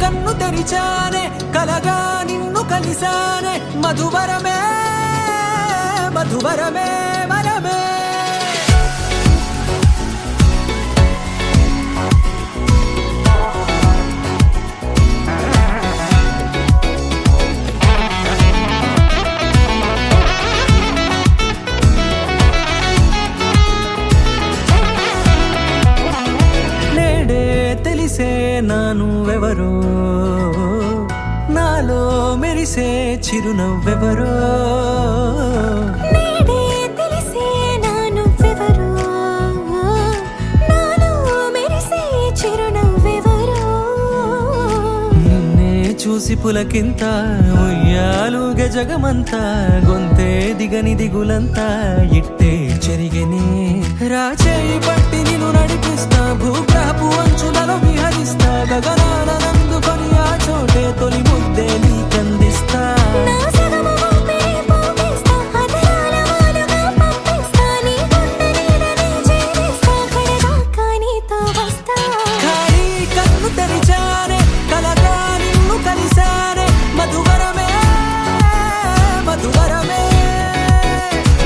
కన్ను తెరిచానే కలగా నిన్ను కలిసానే మధువరమే మధువరమే వరమే నానువెవరో నాలో మెరిసే చిరునవ్వెవరో నేడే తెలిసే నానువెవరో నాలో మెరిసే చిరునవ్వెవరో నిన్నే చూసి పులకింత ఉయ్యాలుగ జగమంతా గొంతే దిగని దిగులంతా ఇట్టే చెరిగనే రాచేయి పట్టి నిన్ను నడిపిస్తా భూగ్రహపు అంచులలో విహరిస్తా గగనాన నందుకొని ఆ చోటే తొలి ముద్దే నీకందిస్తా నా సగము ఊపిరి పోగిస్తా అదరాల వాలుగా పంపిస్తా నీ గుండె నీడనే చేరిస్తా కడదాకా నీతో వస్తా ఖాళీ కన్ను తెరిచానే కలగా నిన్ను కలిసానే మధువరమే మధువరమే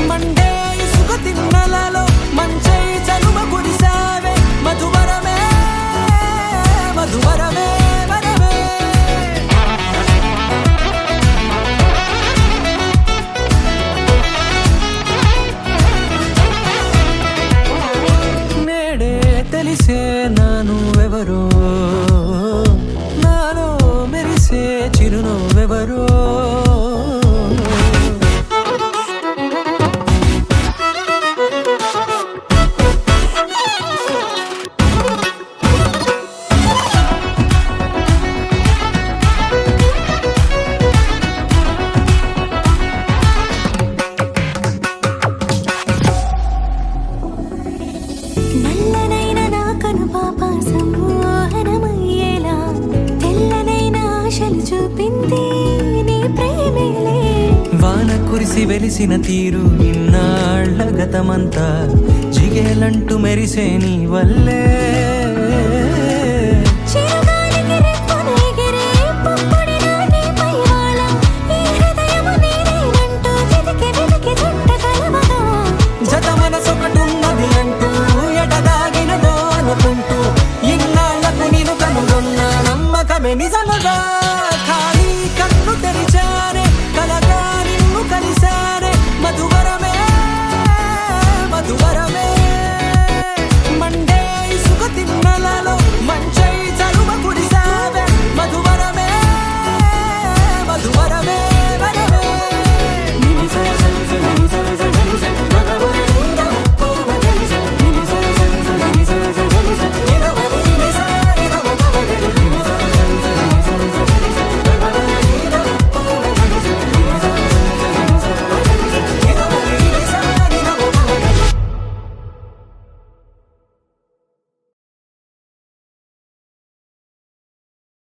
మండే ఇసుక తిన్నలలో మంచై చలువ కురిసావే మధువరమే మధువరమే వరమే నేడే తెలిసే నానువెవరో నాలో మెరిసే చిరునవ్వెవరో నల్లనైన నా కనుపాప సమ్మోహనమయ్యేలా తెల్లనైన ఆశలు చూపింది నీ ప్రేమేలే వాన కురిసి వెలిసిన తీరు ఇన్నాళ్ల గతమంతా జిగేలంటూ మెరిసే నీ వల్లే